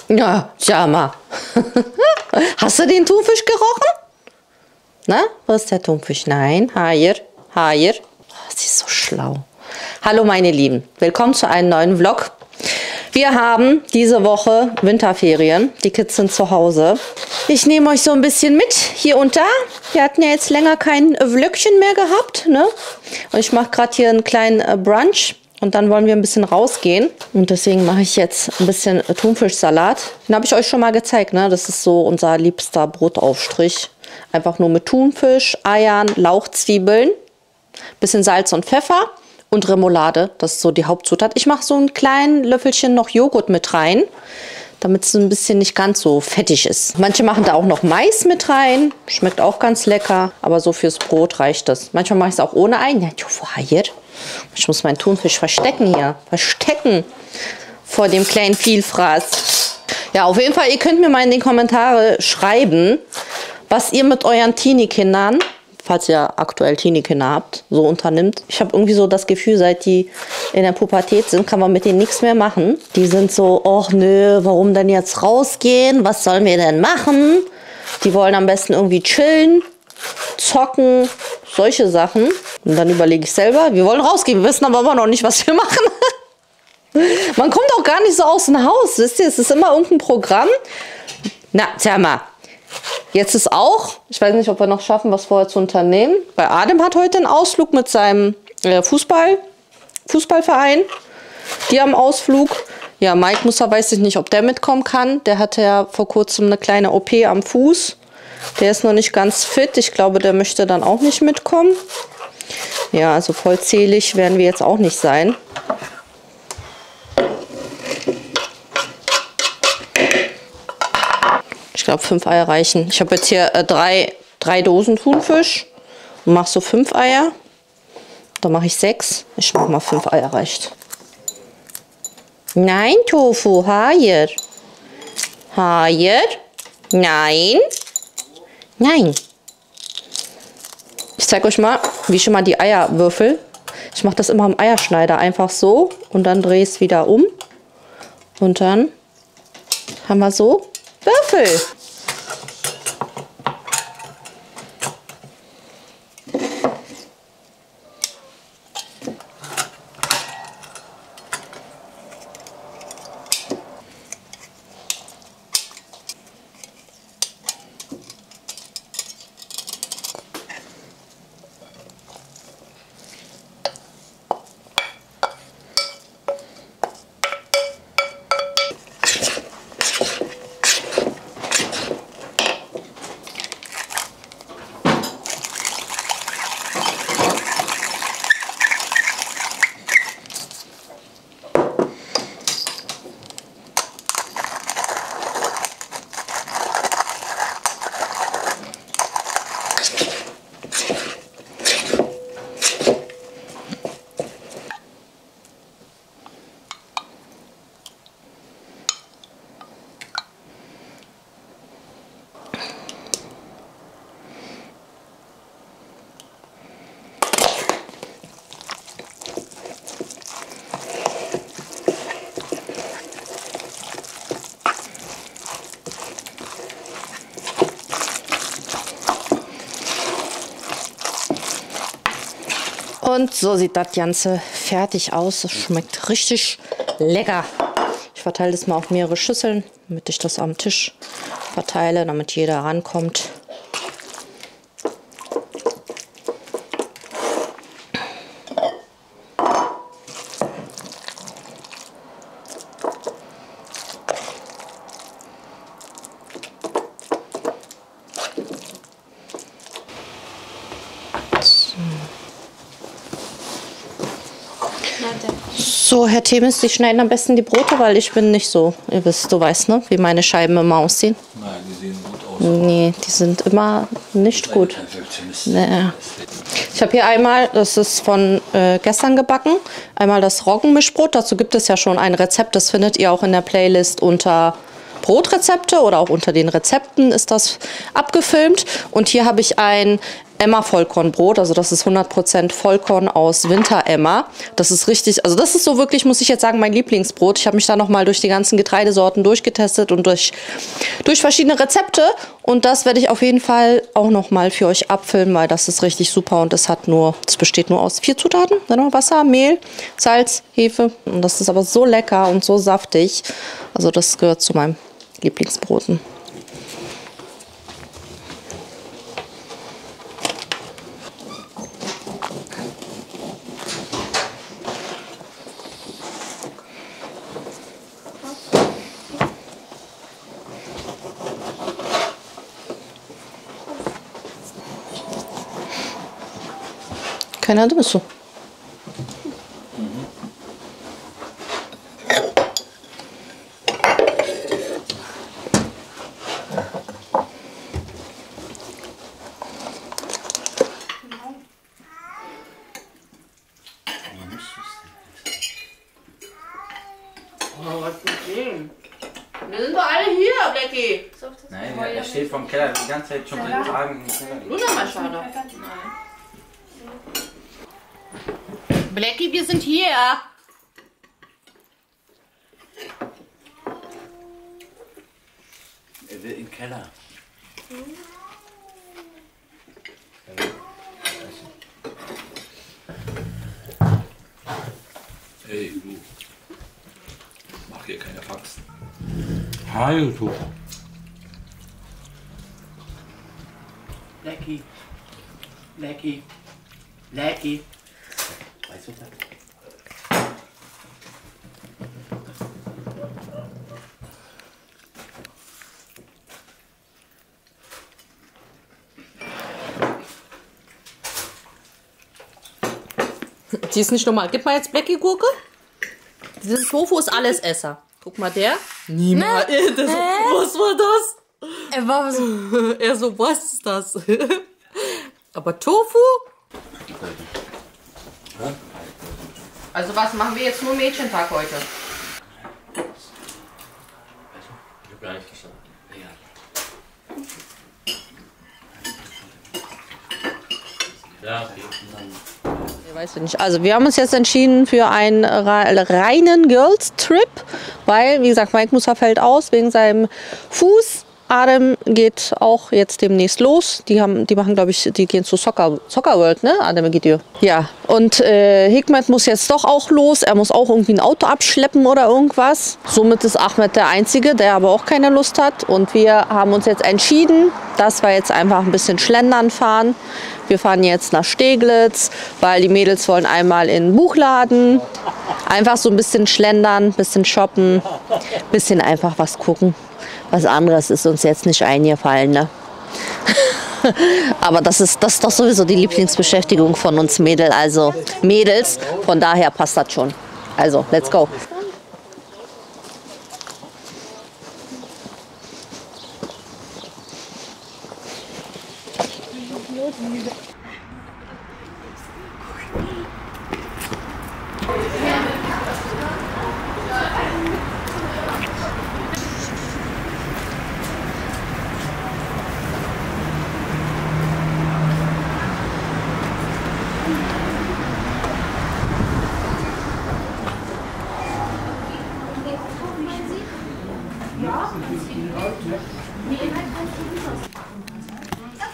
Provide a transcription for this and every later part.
Ja, schau mal. Hast du den Thunfisch gerochen? Na, wo ist der Thunfisch? Nein, hier. Oh, sie ist so schlau. Hallo meine Lieben, willkommen zu einem neuen Vlog. Wir haben diese Woche Winterferien, die Kids sind zu Hause. Ich nehme euch so ein bisschen mit, hier und da. Wir hatten ja jetzt länger kein Vlöckchen mehr gehabt, ne? Und ich mache gerade hier einen kleinen Brunch. Und dann wollen wir ein bisschen rausgehen. Und deswegen mache ich jetzt ein bisschen Thunfischsalat. Den habe ich euch schon mal gezeigt, ne? Das ist so unser liebster Brotaufstrich. Einfach nur mit Thunfisch, Eiern, Lauchzwiebeln, bisschen Salz und Pfeffer und Remoulade. Das ist so die Hauptzutat. Ich mache so ein kleines Löffelchen noch Joghurt mit rein, damit es ein bisschen nicht ganz so fettig ist. Manche machen da auch noch Mais mit rein. Schmeckt auch ganz lecker. Aber so fürs Brot reicht das. Manchmal mache ich es auch ohne Ei. Ja, hier. Ich muss meinen Thunfisch verstecken hier. Verstecken vor dem kleinen Vielfraß. Ja, auf jeden Fall, ihr könnt mir mal in die Kommentare schreiben, was ihr mit euren Teenie-Kindern, falls ihr aktuell Teenie-Kinder habt, so unternimmt. Ich habe irgendwie so das Gefühl, seit die in der Pubertät sind, kann man mit denen nichts mehr machen. Die sind so, ach nö, warum denn jetzt rausgehen? Was sollen wir denn machen? Die wollen am besten irgendwie chillen, zocken, solche Sachen. Und dann überlege ich selber, wir wollen rausgehen, wir wissen aber immer noch nicht, was wir machen. Man kommt auch gar nicht so aus dem Haus, wisst ihr? Es ist immer irgendein Programm. Na, sag mal. Jetzt ist auch, ich weiß nicht, ob wir noch schaffen, was vorher zu unternehmen. Weil Adem hat heute einen Ausflug mit seinem Fußballverein. Die haben Ausflug. Ja, Mike weiß ich nicht, ob der mitkommen kann. Der hatte ja vor kurzem eine kleine OP am Fuß. Der ist noch nicht ganz fit. Ich glaube, der möchte dann auch nicht mitkommen. Ja, also vollzählig werden wir jetzt auch nicht sein. Ich glaube, 5 Eier reichen. Ich habe jetzt hier drei Dosen Thunfisch und mache so 5 Eier. Dann mache ich 6. Ich mache mal 5 Eier reicht. Nein, Tofu, hier. Hier. Nein. Nein. Ich zeige euch mal, wie ich schon mal die Eier würfel. Ich mache das immer am Eierschneider. Einfach so und dann drehe ich es wieder um. Und dann haben wir so Würfel. Und so sieht das Ganze fertig aus. Es schmeckt richtig lecker. Ich verteile das mal auf mehrere Schüsseln, damit ich das am Tisch verteile, damit jeder rankommt. So, Herr Themis, Sie schneiden am besten die Brote, weil ich bin nicht so, ihr wisst, du weißt, ne, wie meine Scheiben immer aussehen. Nein, die sehen gut aus. Nee, die sind immer nicht gut. Nee. Ich habe hier einmal, das ist von gestern gebacken, einmal das Roggenmischbrot. Dazu gibt es ja schon ein Rezept, das findet ihr auch in der Playlist unter Brotrezepte oder auch unter den Rezepten ist das abgefilmt. Und hier habe ich ein Emma-Vollkornbrot. Also das ist 100% Vollkorn aus Winter-Emma. Das ist richtig, also das ist so wirklich, muss ich jetzt sagen, mein Lieblingsbrot. Ich habe mich da nochmal durch die ganzen Getreidesorten durchgetestet und durch verschiedene Rezepte. Und das werde ich auf jeden Fall auch nochmal für euch abfilmen, weil das ist richtig super. Und das besteht nur aus 4 Zutaten. Wasser, Mehl, Salz, Hefe. Und das ist aber so lecker und so saftig. Also das gehört zu meinem Lieblingsbroten. Keiner da bist du. Oh, was ist denn? Wir sind doch alle hier, Blackie. Nein, er steht vom Keller die ganze Zeit schon seit Tagen im Keller. Luna mal schauen. Blackie, wir sind hier. Er will im Keller. Hey, du. Mach hier keine Faxen. Hi, du. Blackie. Blackie. Blackie. Weißt du das? Die ist nicht normal. Gib mal jetzt Blackie-Gurke. Dieses Tofu ist alles Esser. Guck mal, der. Niemals. Was war das? Er war so. Er so, was ist das? Aber Tofu? Also was machen wir jetzt nur Mädchentag heute? Ich hab gar nicht gestanden. Ja, okay. Ich weiß nicht. Also wir haben uns jetzt entschieden für einen reinen Girls-Trip, weil, wie gesagt, Mike Musa fällt aus wegen seinem Fuß. Adem geht auch jetzt demnächst los. Die machen, glaube ich, die gehen zu Soccer World, ne? Adem geht ihr. Ja. Und Hikmet muss jetzt doch auch los. Er muss auch irgendwie ein Auto abschleppen oder irgendwas. Somit ist Ahmed der Einzige, der aber auch keine Lust hat. Und wir haben uns jetzt entschieden, dass wir jetzt einfach ein bisschen schlendern fahren. Wir fahren jetzt nach Steglitz, weil die Mädels wollen einmal in den Buchladen. Einfach so ein bisschen schlendern, ein bisschen shoppen, ein bisschen einfach was gucken. Was anderes ist uns jetzt nicht eingefallen, ne? Aber das ist doch sowieso die Lieblingsbeschäftigung von uns Mädels. Von daher passt das schon. Also, let's go.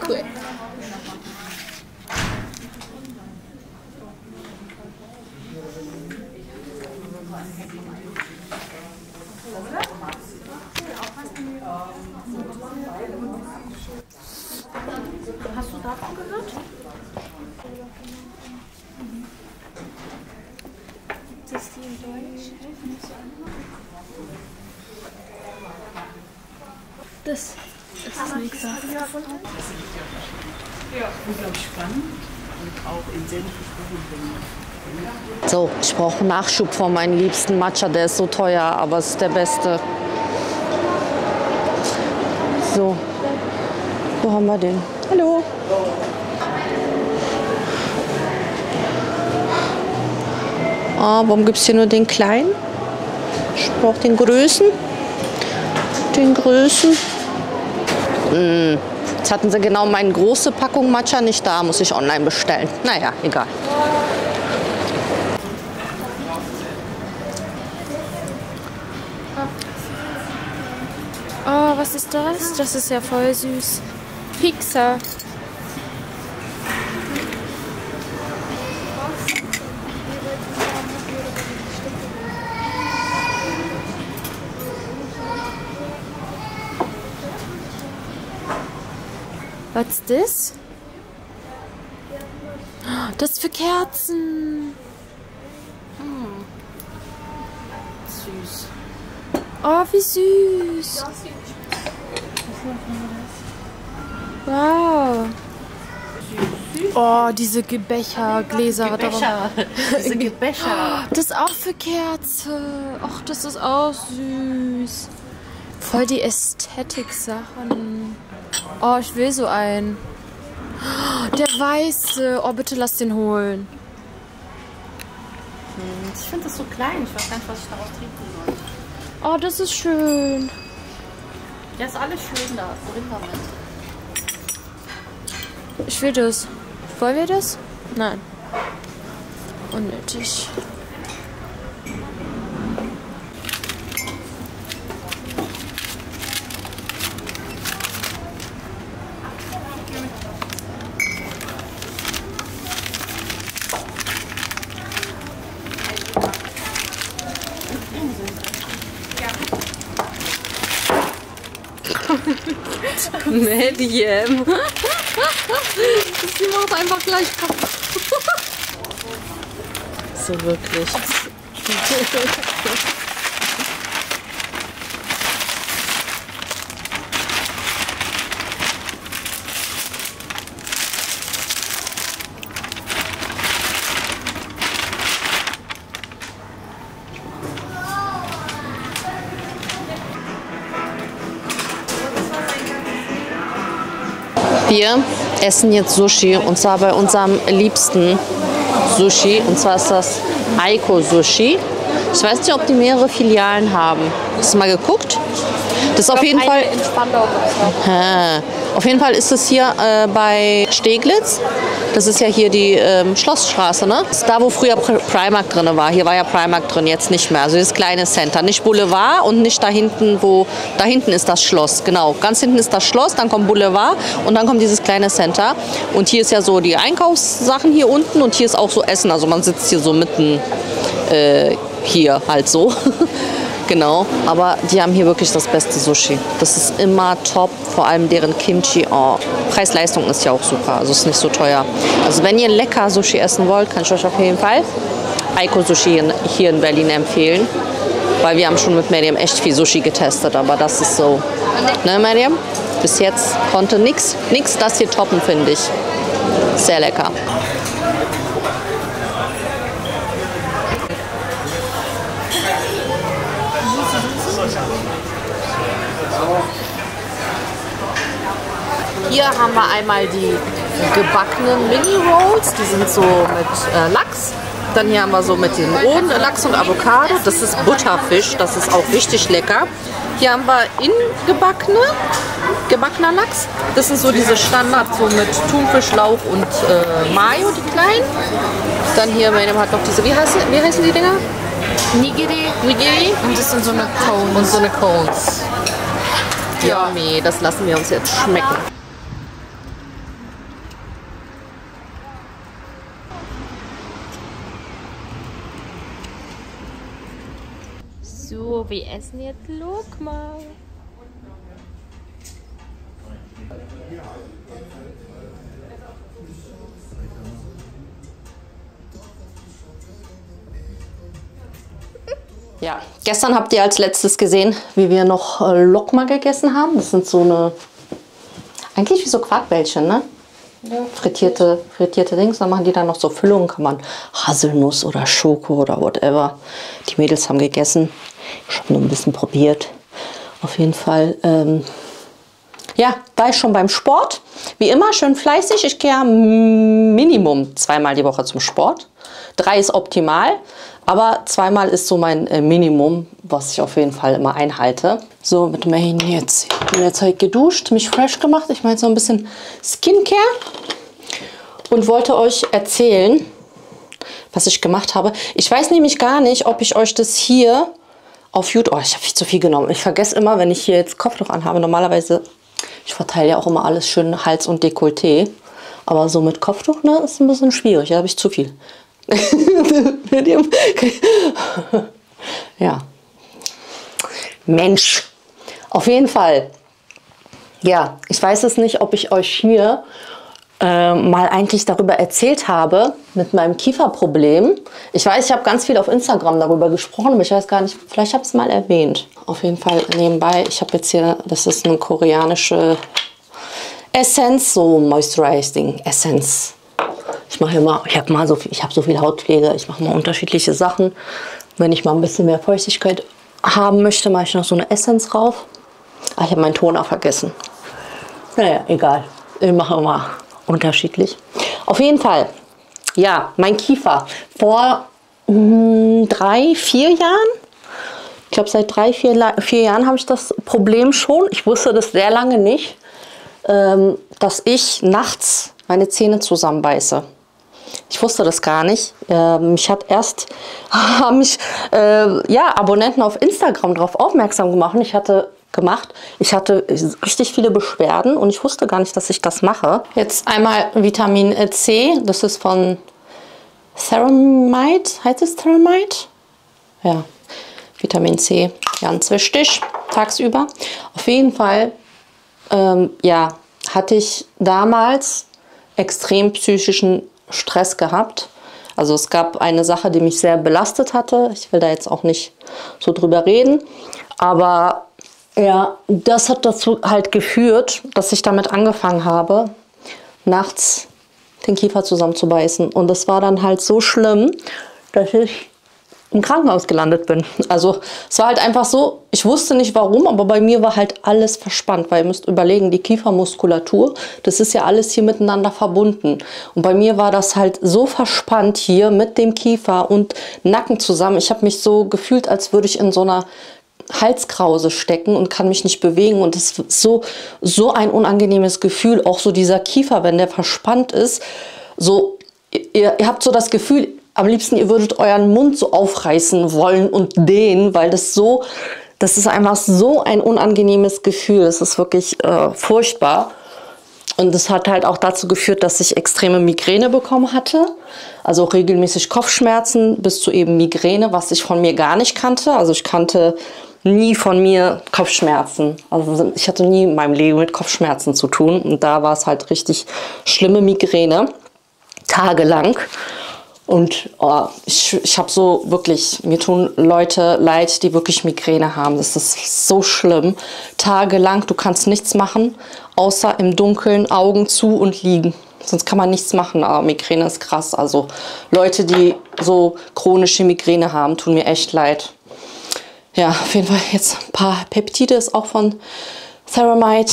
Cool. Hast du davon gehört? Dass die in Deutsch helfen müssen. Das ist das nächste. Ja, unglaublich spannend und auch in sämtlichen Berufen. So, ich brauche Nachschub von meinem liebsten Matcha. Der ist so teuer, aber es ist der beste. So, wo haben wir den? Hallo. Ah, warum gibt es hier nur den kleinen? Ich brauche den Größen. Den Größen. Jetzt hatten sie genau meine große Packung Matcha nicht da, muss ich online bestellen. Naja, egal. Oh, was ist das? Das ist ja voll süß. Pizza. What's this? Das ist für Kerzen. Süß. Oh, wie süß. Wow. Oh, diese Becher, Becher. Diese Becher. Das ist auch für Kerze. Ach, das ist auch süß. Voll die Ästhetik-Sachen. Oh, ich will so einen. Der weiße. Oh, bitte lass den holen. Ich finde das so klein. Ich weiß gar nicht, was ich daraus trinken soll. Oh, das ist schön. Ja, ist alles schön da. Wohin damit? Ich will das. Wollen wir das? Nein. Unnötig. Medium. Sie macht einfach gleich kaputt. So wirklich. Wir essen jetzt Sushi und zwar bei unserem liebsten Sushi und zwar ist das Aiko Sushi. Ich weiß nicht, ob die mehrere Filialen haben. Hast du mal geguckt? Das ist auf jeden Fall. Auf jeden Fall ist es hier bei Steglitz. Das ist ja hier die Schlossstraße, ne? Das ist da, wo früher Primark drin war. Hier war ja Primark drin, jetzt nicht mehr. Also das kleine Center. Nicht Boulevard und nicht da hinten, wo. Da hinten ist das Schloss, genau. Ganz hinten ist das Schloss, dann kommt Boulevard und dann kommt dieses kleine Center. Und hier ist ja so die Einkaufssachen hier unten und hier ist auch so Essen. Also man sitzt hier so mitten hier halt so. Genau, aber die haben hier wirklich das beste Sushi. Das ist immer top, vor allem deren Kimchi. Oh, Preis-Leistung ist ja auch super, also ist nicht so teuer. Also wenn ihr lecker Sushi essen wollt, kann ich euch auf jeden Fall Aiko Sushi hier in Berlin empfehlen. Weil wir haben schon mit Mariam echt viel Sushi getestet, aber das ist so, ne Mariam? Bis jetzt konnte nix das hier toppen, finde ich. Sehr lecker. Hier haben wir einmal die gebackenen Mini-Rolls, die sind so mit Lachs. Dann hier haben wir so mit dem rohen Lachs und Avocado, das ist Butterfisch, das ist auch richtig lecker. Hier haben wir gebackener Lachs, das sind so diese Standards so mit Thunfisch, Lauch und Mayo, die kleinen. Dann hier, Mariam hat noch diese, wie heißen die Dinger? Nigiri. Und das sind so eine Cones. Und so eine Cones. Yummy, das lassen wir uns jetzt schmecken. So, wir essen jetzt Lokma. Ja, gestern habt ihr als letztes gesehen, wie wir noch Lokma gegessen haben. Das sind so eine, eigentlich wie so Quarkbällchen, ne? Ja. Frittierte Dings. Dann machen die dann noch so Füllungen, kann man Haselnuss oder Schoko oder whatever. Die Mädels haben gegessen. Ich habe nur ein bisschen probiert. Auf jeden Fall, ja, war ich schon beim Sport. Wie immer, schön fleißig. Ich gehe ja Minimum 2-mal die Woche zum Sport. 3 ist optimal, aber 2-mal ist so mein Minimum, was ich auf jeden Fall immer einhalte. So, mit Main jetzt bin jetzt halt geduscht, mich fresh gemacht. Ich mache jetzt noch ein bisschen Skincare und wollte euch erzählen, was ich gemacht habe. Ich weiß nämlich gar nicht, ob ich euch das hier auf YouTube... Oh, ich habe viel zu viel genommen. Ich vergesse immer, wenn ich hier jetzt Kopftuch anhabe. Normalerweise, ich verteile ja auch immer alles schön Hals und Dekolleté. Aber so mit Kopftuch, ne, ist ein bisschen schwierig. Da habe ich zu viel. Ja. Mensch. Auf jeden Fall. Ja, ich weiß es nicht, ob ich euch hier mal eigentlich darüber erzählt habe mit meinem Kieferproblem. Ich weiß, ich habe ganz viel auf Instagram darüber gesprochen, aber ich weiß gar nicht, vielleicht habe ich es mal erwähnt. Auf jeden Fall nebenbei, ich habe jetzt hier, das ist eine koreanische Essence, so Moisturizing Essence. Ich mache immer, ich habe so viel Hautpflege, ich mache mal unterschiedliche Sachen. Wenn ich mal ein bisschen mehr Feuchtigkeit haben möchte, mache ich noch so eine Essence drauf. Ah, ich habe meinen Toner vergessen. Naja, egal. Ich mache immer unterschiedlich. Auf jeden Fall, ja, mein Kiefer. Vor 3, 4 Jahren, ich glaube seit 3, 4 Jahren habe ich das Problem schon. Ich wusste das sehr lange nicht, dass ich nachts meine Zähne zusammenbeiße. Ich wusste das gar nicht. Mich hat erst Abonnenten auf Instagram darauf aufmerksam gemacht. Ich hatte richtig viele Beschwerden und ich wusste gar nicht, dass ich das mache. Jetzt einmal Vitamin C. Das ist von Ceramide. Heißt es Ceramide? Ja, Vitamin C. Ganz wichtig, tagsüber. Auf jeden Fall, hatte ich damals extrem psychischen Stress gehabt. Also es gab eine Sache, die mich sehr belastet hatte. Ich will da jetzt auch nicht so drüber reden. Aber ja, das hat dazu halt geführt, dass ich damit angefangen habe, nachts den Kiefer zusammenzubeißen. Und das war dann halt so schlimm, dass ich im Krankenhaus gelandet bin. Also es war halt einfach so, ich wusste nicht warum, aber bei mir war halt alles verspannt, weil ihr müsst überlegen, die Kiefermuskulatur, das ist ja alles hier miteinander verbunden. Und bei mir war das halt so verspannt hier mit dem Kiefer und Nacken zusammen. Ich habe mich so gefühlt, als würde ich in so einer Halskrause stecken und kann mich nicht bewegen. Und das ist so ein unangenehmes Gefühl, auch so dieser Kiefer, wenn der verspannt ist. So, ihr habt so das Gefühl, am liebsten, ihr würdet euren Mund so aufreißen wollen und dehnen, weil das ist einfach so ein unangenehmes Gefühl. Das ist wirklich furchtbar. Und das hat halt auch dazu geführt, dass ich extreme Migräne bekommen hatte. Also regelmäßig Kopfschmerzen bis zu eben Migräne, was ich von mir gar nicht kannte. Also ich kannte nie von mir Kopfschmerzen. Also ich hatte nie in meinem Leben mit Kopfschmerzen zu tun. Und da war es halt richtig schlimme Migräne, tagelang. Und ich habe so wirklich, mir tun Leute leid, die wirklich Migräne haben. Das ist so schlimm. Tagelang, du kannst nichts machen, außer im Dunkeln Augen zu und liegen. Sonst kann man nichts machen, aber Migräne ist krass. Also Leute, die so chronische Migräne haben, tun mir echt leid. Ja, auf jeden Fall jetzt ein paar Peptide, ist auch von Ceramide.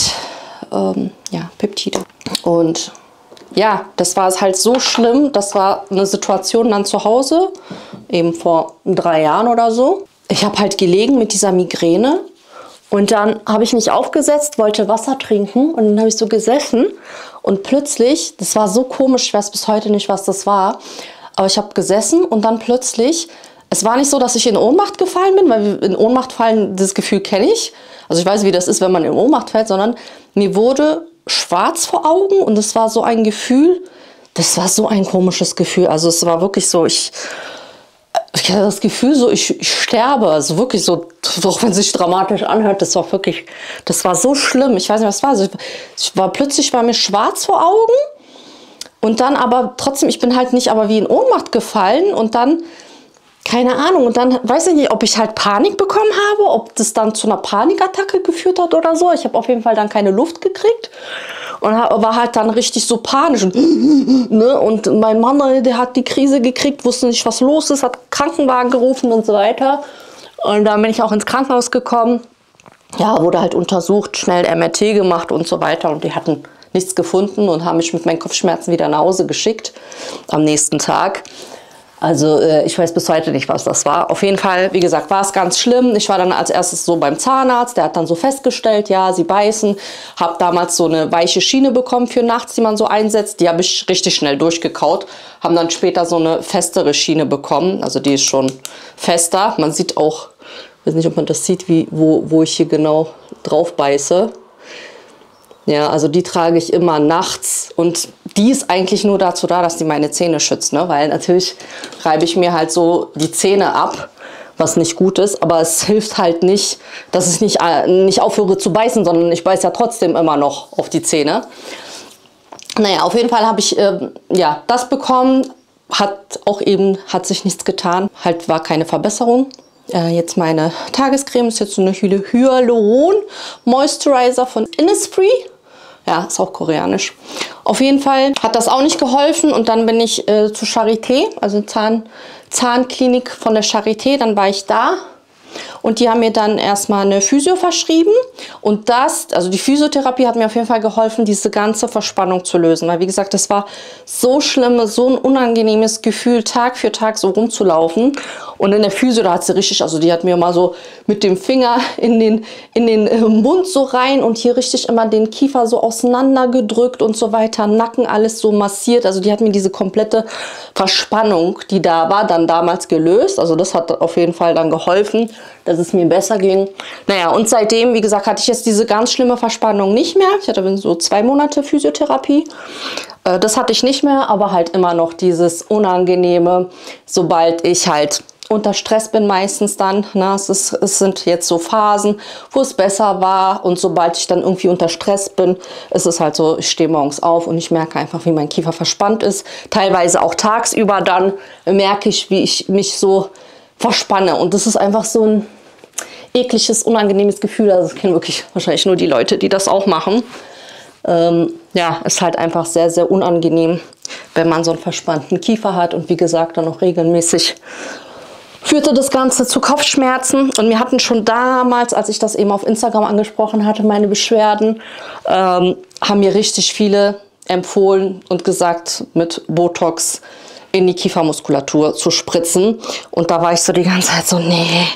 Ja, Peptide. Und ja, das war halt so schlimm. Das war eine Situation dann zu Hause, eben vor 3 Jahren oder so. Ich habe halt gelegen mit dieser Migräne und dann habe ich mich aufgesetzt, wollte Wasser trinken und dann habe ich so gesessen und plötzlich, das war so komisch, ich weiß bis heute nicht, was das war, aber ich habe gesessen und dann plötzlich, es war nicht so, dass ich in Ohnmacht gefallen bin, weil in Ohnmacht fallen, das Gefühl kenne ich. Also ich weiß, wie das ist, wenn man in Ohnmacht fällt, sondern mir wurde schwarz vor Augen und es war so ein Gefühl, das war so ein komisches Gefühl. Also es war wirklich so, ich hatte das Gefühl, so ich sterbe, also wirklich so, auch wenn es sich dramatisch anhört, das war so schlimm. Ich weiß nicht, was war. Also plötzlich war mir schwarz vor Augen und dann aber trotzdem, ich bin halt nicht aber wie in Ohnmacht gefallen und dann, keine Ahnung, und dann weiß ich nicht, ob ich halt Panik bekommen habe, ob das dann zu einer Panikattacke geführt hat oder so. Ich habe auf jeden Fall dann keine Luft gekriegt und war halt dann richtig so panisch. Und mein Mann, der hat die Krise gekriegt, wusste nicht, was los ist, hat Krankenwagen gerufen und so weiter. Und dann bin ich auch ins Krankenhaus gekommen. Ja, wurde halt untersucht, schnell MRT gemacht und so weiter. Und die hatten nichts gefunden und haben mich mit meinen Kopfschmerzen wieder nach Hause geschickt am nächsten Tag. Also ich weiß bis heute nicht, was das war. Auf jeden Fall, wie gesagt, war es ganz schlimm. Ich war dann als erstes so beim Zahnarzt. Der hat dann so festgestellt, ja, sie beißen. Habe damals so eine weiche Schiene bekommen für nachts, die man so einsetzt. Die habe ich richtig schnell durchgekaut. Haben dann später so eine festere Schiene bekommen. Also die ist schon fester. Man sieht auch, ich weiß nicht, ob man das sieht, wo ich hier genau drauf beiße. Ja, also die trage ich immer nachts und die ist eigentlich nur dazu da, dass die meine Zähne schützt, ne? Weil natürlich reibe ich mir halt so die Zähne ab, was nicht gut ist, aber es hilft halt nicht, dass ich nicht aufhöre zu beißen, sondern ich beiße ja trotzdem immer noch auf die Zähne. Naja, auf jeden Fall habe ich ja, das bekommen, hat sich nichts getan, halt war keine Verbesserung. Jetzt meine Tagescreme ist jetzt so eine Hyaluron Moisturizer von Innisfree. Ja, ist auch koreanisch. Auf jeden Fall hat das auch nicht geholfen und dann bin ich zu Charité, also Zahnklinik von der Charité, dann war ich da. Und die haben mir dann erstmal eine Physio verschrieben. Und also die Physiotherapie hat mir auf jeden Fall geholfen, diese ganze Verspannung zu lösen. Weil wie gesagt, das war so schlimm, so ein unangenehmes Gefühl, Tag für Tag so rumzulaufen. Und in der Physio, da hat sie richtig, also die hat mir mal so mit dem Finger in den Mund so rein und hier richtig immer den Kiefer so auseinander gedrückt und so weiter, Nacken alles so massiert. Also die hat mir diese komplette Verspannung, die da war, dann damals gelöst. Also das hat auf jeden Fall dann geholfen, dass es mir besser ging. Naja, und seitdem, wie gesagt, hatte ich jetzt diese ganz schlimme Verspannung nicht mehr. Ich hatte so 2 Monate Physiotherapie. Das hatte ich nicht mehr, aber halt immer noch dieses Unangenehme, sobald ich halt unter Stress bin meistens dann. Na, es sind jetzt so Phasen, wo es besser war und sobald ich dann irgendwie unter Stress bin, ist es halt so, ich stehe morgens auf und ich merke einfach, wie mein Kiefer verspannt ist. Teilweise auch tagsüber dann merke ich, wie ich mich so verspanne und das ist einfach so ein ekliges, unangenehmes Gefühl. Also das kennen wirklich wahrscheinlich nur die Leute, die das auch machen. Ja, ist halt einfach sehr, sehr unangenehm, wenn man so einen verspannten Kiefer hat und wie gesagt dann auch regelmäßig führte das Ganze zu Kopfschmerzen und mir hatten schon damals, als ich das eben auf Instagram angesprochen hatte, meine Beschwerden, haben mir richtig viele empfohlen und gesagt, mit Botox in die Kiefermuskulatur zu spritzen. Und da war ich so die ganze Zeit so, nee,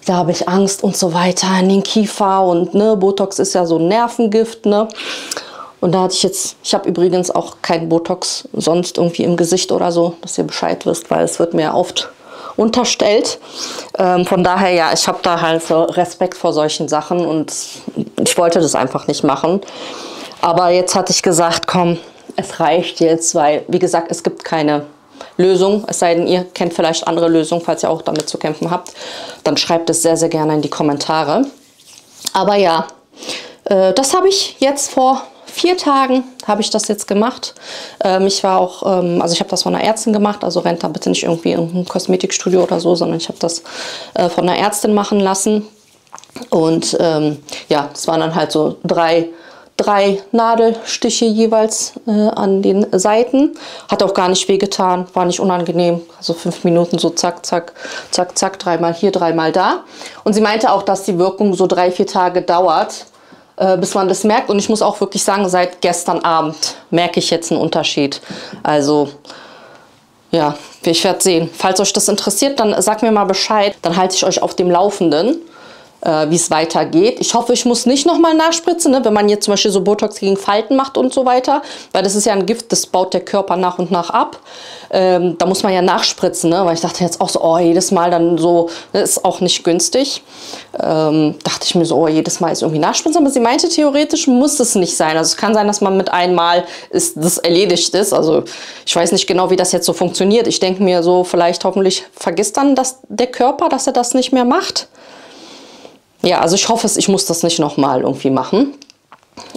da habe ich Angst und so weiter in den Kiefer und ne, Botox ist ja so ein Nervengift, ne. Und da hatte ich habe übrigens auch kein Botox sonst irgendwie im Gesicht oder so, dass ihr Bescheid wisst, weil es wird mir oft unterstellt. Von daher, ja, ich habe da halt so Respekt vor solchen Sachen und ich wollte das einfach nicht machen. Aber jetzt hatte ich gesagt, komm, es reicht jetzt, weil, wie gesagt, es gibt keine Lösung. Es sei denn, ihr kennt vielleicht andere Lösungen, falls ihr auch damit zu kämpfen habt. Dann schreibt es sehr, sehr gerne in die Kommentare. Aber ja, das habe ich jetzt vor 4 Tagen habe ich das jetzt gemacht. Ich war auch, also ich habe das von einer Ärztin gemacht, also rennt da bitte nicht irgendwie in ein Kosmetikstudio oder so, sondern ich habe das von einer Ärztin machen lassen. Und ja, es waren dann halt so drei Nadelstiche jeweils an den Seiten. Hat auch gar nicht wehgetan, war nicht unangenehm. Also 5 Minuten so zack, zack, zack, zack, 3-mal hier, 3-mal da. Und sie meinte auch, dass die Wirkung so 3-4 Tage dauert, bis man das merkt. Und ich muss auch wirklich sagen, seit gestern Abend merke ich jetzt einen Unterschied. Also ja, ich werde sehen. Falls euch das interessiert, dann sagt mir mal Bescheid. Dann halte ich euch auf dem Laufenden, wie es weitergeht. Ich hoffe, ich muss nicht nochmal nachspritzen, ne, wenn man jetzt zum Beispiel so Botox gegen Falten macht und so weiter, weil das ist ja ein Gift, das baut der Körper nach und nach ab. Da muss man ja nachspritzen, ne, weil ich dachte jetzt auch so, oh, jedes Mal dann so, das ist auch nicht günstig. Dachte ich mir so, oh, jedes Mal ist irgendwie nachspritzen, aber sie meinte, theoretisch muss es nicht sein. Also es kann sein, dass man mit einmal das erledigt ist. Also ich weiß nicht genau, wie das jetzt so funktioniert. Ich denke mir so, vielleicht hoffentlich vergisst dann der Körper, dass er das nicht mehr macht. Ja, also ich hoffe, ich muss das nicht nochmal irgendwie machen,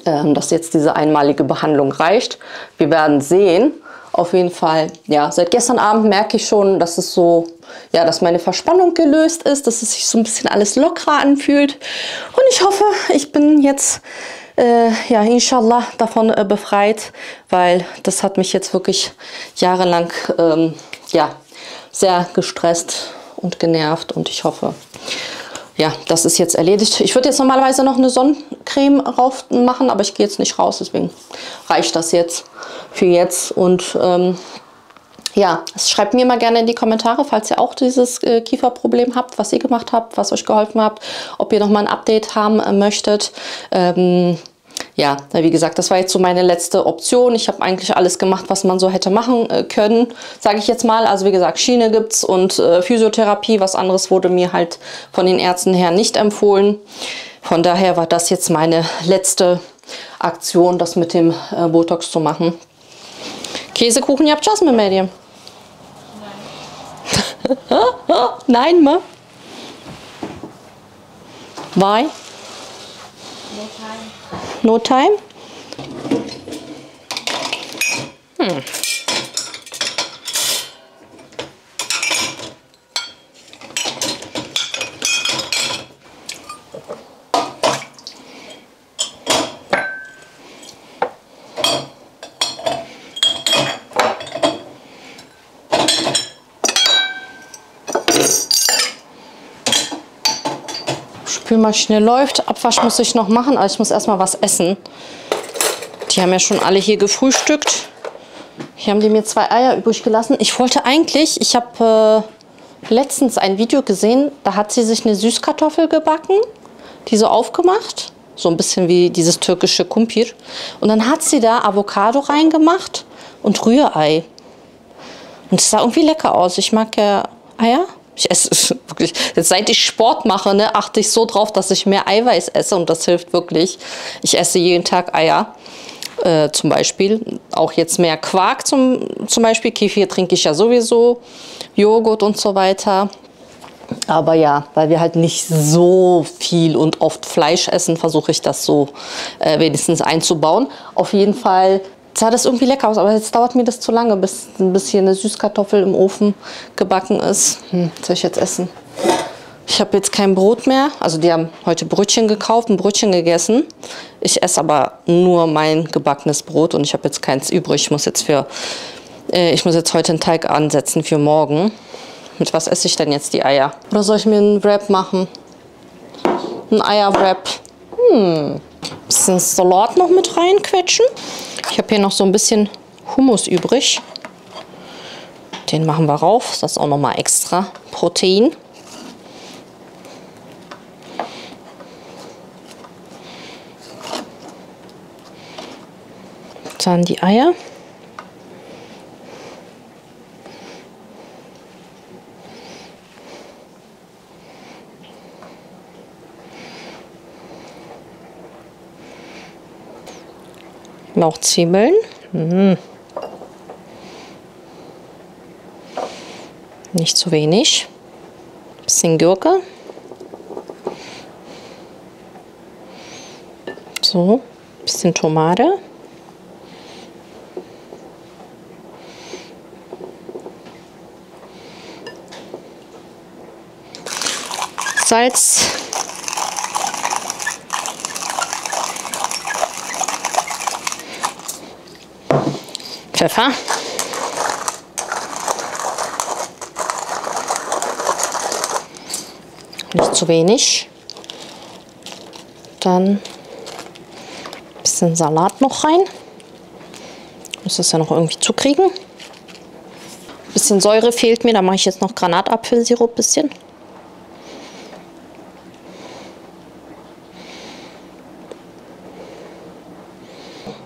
dass jetzt diese einmalige Behandlung reicht. Wir werden sehen. Auf jeden Fall, ja, seit gestern Abend merke ich schon, dass es so, ja, dass meine Verspannung gelöst ist, dass es sich so ein bisschen alles lockerer anfühlt. Und ich hoffe, ich bin jetzt, ja, inshallah davon befreit, weil das hat mich jetzt wirklich jahrelang, ja, sehr gestresst und genervt und ich hoffe, ja, das ist jetzt erledigt. Ich würde jetzt normalerweise noch eine Sonnencreme drauf machen, aber ich gehe jetzt nicht raus, deswegen reicht das jetzt für jetzt. Und Ja, schreibt mir mal gerne in die Kommentare, falls ihr auch dieses Kieferproblem habt, was ihr gemacht habt, was euch geholfen habt, ob ihr nochmal ein Update haben möchtet. Ja, wie gesagt, das war jetzt so meine letzte Option. Ich habe eigentlich alles gemacht, was man so hätte machen können, sage ich jetzt mal. Also wie gesagt, Schiene gibt's und Physiotherapie. Was anderes wurde mir halt von den Ärzten her nicht empfohlen. Von daher war das jetzt meine letzte Aktion, das mit dem Botox zu machen. Käsekuchen yapacağız mı Meryem? Nein. Nein mı? Why? No time? Spülmaschine läuft, Abwasch muss ich noch machen, aber ich muss erstmal was essen. Die haben ja schon alle hier gefrühstückt. Hier haben die mir 2 Eier übrig gelassen. Ich wollte eigentlich, ich habe letztens ein Video gesehen, da hat sie sich eine Süßkartoffel gebacken, die so aufgemacht, so ein bisschen wie dieses türkische Kumpir. Und dann hat sie da Avocado reingemacht und Rührei. Und es sah irgendwie lecker aus. Ich mag ja Eier. Ich esse es wirklich, jetzt seit ich Sport mache, ne, achte ich so drauf, dass ich mehr Eiweiß esse und das hilft wirklich. Ich esse jeden Tag Eier, zum Beispiel. Auch jetzt mehr Quark zum Beispiel. Kefir trinke ich ja sowieso, Joghurt und so weiter. Aber ja, weil wir halt nicht so viel und oft Fleisch essen, versuche ich das so wenigstens einzubauen. Auf jeden Fall sah das irgendwie lecker aus, aber jetzt dauert mir das zu lange, bis hier eine Süßkartoffel im Ofen gebacken ist. Was soll ich jetzt essen? Ich habe jetzt kein Brot mehr. Also die haben heute Brötchen gekauft, ein Brötchen gegessen. Ich esse aber nur mein gebackenes Brot und ich habe jetzt keins übrig. Ich muss jetzt heute einen Teig ansetzen für morgen. Mit was esse ich denn jetzt die Eier? Oder soll ich mir einen Wrap machen? Ein Eierwrap. Bisschen Salat noch mit reinquetschen. Ich habe hier noch so ein bisschen Hummus übrig. Den machen wir rauf. Das ist auch noch mal extra Protein. Dann die Eier. Lauchzwiebeln. Nicht zu wenig. Bisschen Gurke. So, bisschen Tomate. Salz. Pfeffer. Nicht zu wenig. Dann ein bisschen Salat noch rein. Muss das ja noch irgendwie zukriegen. Ein bisschen Säure fehlt mir, da mache ich jetzt noch Granatapfelsirup bisschen.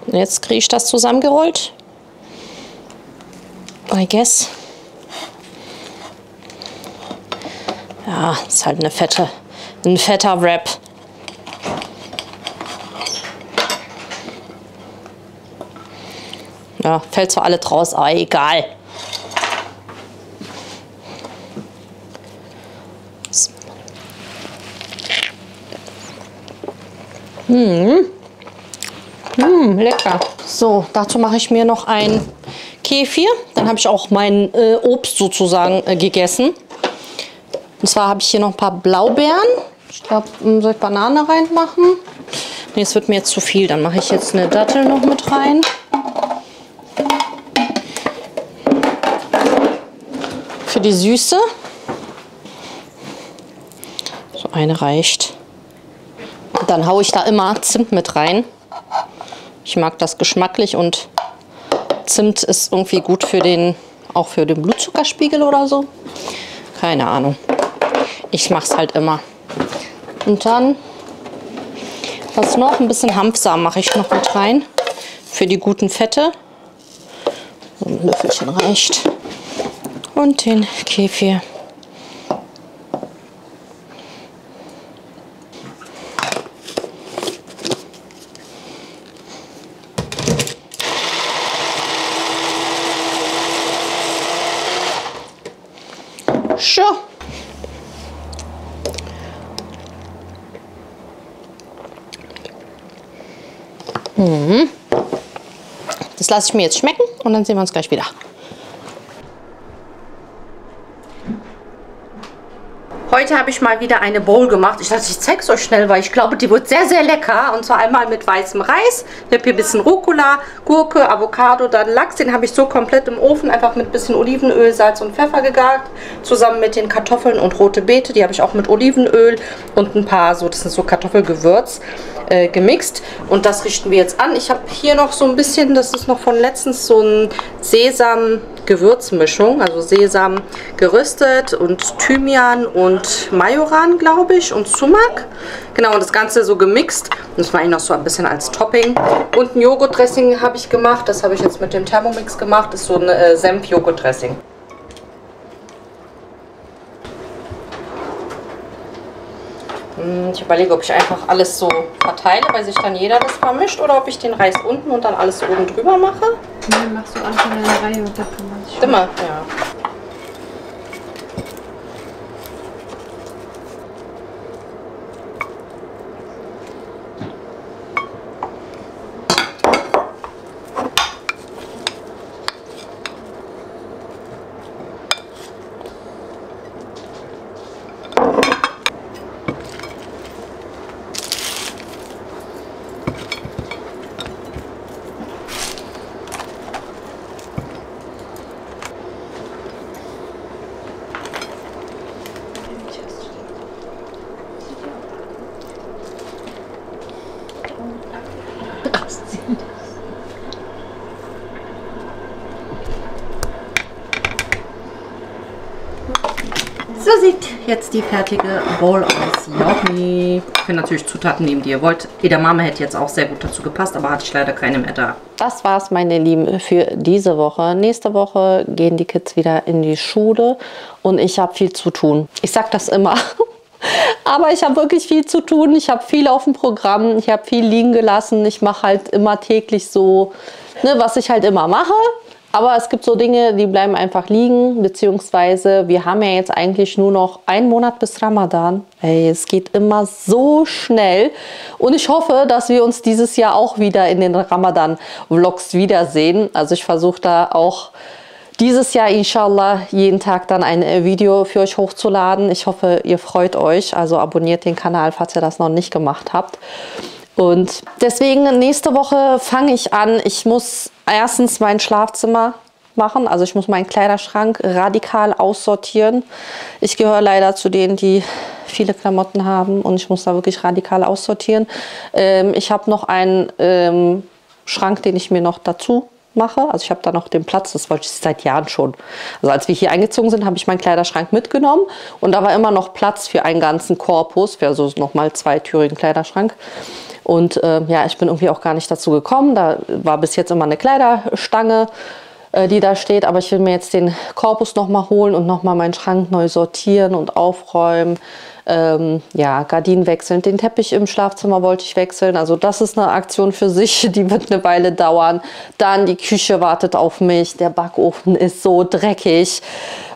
Und jetzt kriege ich das zusammengerollt. I guess. Ja, ist halt ein fetter Wrap. Ja, fällt zwar alle draus, aber egal. Lecker. So, dazu mache ich mir noch ein Kefir. Dann habe ich auch mein Obst sozusagen gegessen. Und zwar habe ich hier noch ein paar Blaubeeren. Ich glaube, soll ich Banane reinmachen? Nee, es wird mir jetzt zu viel. Dann mache ich jetzt eine Dattel noch mit rein. Für die Süße. So eine reicht. Und dann haue ich da immer Zimt mit rein. Ich mag das geschmacklich und Zimt ist irgendwie gut für den auch für den Blutzuckerspiegel oder so. Keine Ahnung. Ich mache es halt immer. Und dann, was noch? Ein bisschen Hanfsamen mache ich noch mit rein. Für die guten Fette. So ein Löffelchen reicht. Und den Kefir. So. Das lasse ich mir jetzt schmecken und dann sehen wir uns gleich wieder. Heute habe ich mal wieder eine Bowl gemacht. Ich dachte, ich zeige es euch schnell, weil ich glaube, die wird sehr, sehr lecker. Und zwar einmal mit weißem Reis. Ich habe hier ein bisschen Rucola, Gurke, Avocado, dann Lachs. Den habe ich so komplett im Ofen einfach mit ein bisschen Olivenöl, Salz und Pfeffer gegart. Zusammen mit den Kartoffeln und rote Beete. Die habe ich auch mit Olivenöl und ein paar, so, das sind so Kartoffelgewürz, gemixt. Und das richten wir jetzt an. Ich habe hier noch so ein bisschen, das ist noch von letztens, so ein Sesam-Gewürzmischung. Also Sesam geröstet und Thymian und Majoran, glaube ich, und Sumak. Genau, und das Ganze so gemixt. Das war eigentlich noch so ein bisschen als Topping. Und ein Joghurtdressing habe ich gemacht. Das habe ich jetzt mit dem Thermomix gemacht. Das ist so ein Senf-Joghurtdressing. Ich überlege, ob ich einfach alles so verteile, weil sich dann jeder das vermischt, oder ob ich den Reis unten und dann alles oben drüber mache. Dann machst du Anfang einer Reihe und dann kann man es schon. Immer, ja. So sieht jetzt die fertige Bowl aus. Yummy. Ihr könnt natürlich Zutaten nehmen, die ihr wollt. Edamame hätte jetzt auch sehr gut dazu gepasst, aber hatte ich leider keine mehr da. Das war's, meine Lieben, für diese Woche. Nächste Woche gehen die Kids wieder in die Schule und ich habe viel zu tun. Ich sag das immer. Aber ich habe wirklich viel zu tun. Ich habe viel auf dem Programm. Ich habe viel liegen gelassen. Ich mache halt immer täglich so, ne, was ich halt immer mache. Aber es gibt so Dinge, die bleiben einfach liegen, beziehungsweise wir haben ja jetzt eigentlich nur noch einen Monat bis Ramadan. Ey, es geht immer so schnell und ich hoffe, dass wir uns dieses Jahr auch wieder in den Ramadan-Vlogs wiedersehen. Also ich versuche da auch dieses Jahr inshallah jeden Tag dann ein Video für euch hochzuladen. Ich hoffe, ihr freut euch, also abonniert den Kanal, falls ihr das noch nicht gemacht habt. Und deswegen nächste Woche fange ich an. Ich muss erstens mein Schlafzimmer machen. Also ich muss meinen Kleiderschrank radikal aussortieren. Ich gehöre leider zu denen, die viele Klamotten haben und ich muss da wirklich radikal aussortieren. Ich habe noch einen Schrank, den ich mir noch dazu mache. Also ich habe da noch den Platz, das wollte ich seit Jahren schon. Also als wir hier eingezogen sind, habe ich meinen Kleiderschrank mitgenommen und da war immer noch Platz für einen ganzen Korpus, für also nochmal zweitürigen Kleiderschrank. Und ja, ich bin irgendwie auch gar nicht dazu gekommen. Da war bis jetzt immer eine Kleiderstange, die da steht. Aber ich will mir jetzt den Korpus nochmal holen und nochmal meinen Schrank neu sortieren und aufräumen. Ja, Gardinen wechseln. Den Teppich im Schlafzimmer wollte ich wechseln. Also das ist eine Aktion für sich, die wird eine Weile dauern. Dann die Küche wartet auf mich. Der Backofen ist so dreckig.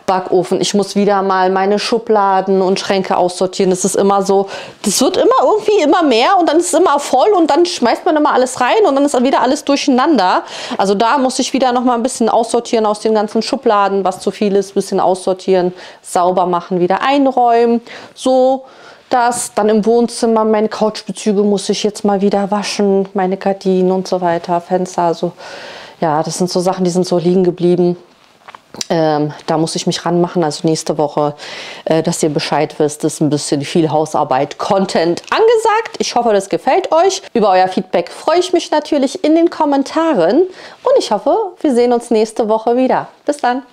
Backofen. Ich muss wieder mal meine Schubladen und Schränke aussortieren. Das ist immer so, das wird immer irgendwie immer mehr und dann ist es immer voll und dann schmeißt man immer alles rein und dann ist wieder alles durcheinander. Also da muss ich wieder noch mal ein bisschen aussortieren aus den ganzen Schubladen, was zu viel ist, ein bisschen aussortieren, sauber machen, wieder einräumen. So, das. Dann im Wohnzimmer, meine Couchbezüge muss ich jetzt mal wieder waschen, meine Gardinen und so weiter, Fenster. Also ja, das sind so Sachen, die sind so liegen geblieben. Da muss ich mich ranmachen, also nächste Woche, dass ihr Bescheid wisst, ist ein bisschen viel Hausarbeit, Content angesagt. Ich hoffe, das gefällt euch. Über euer Feedback freue ich mich natürlich in den Kommentaren und ich hoffe, wir sehen uns nächste Woche wieder. Bis dann!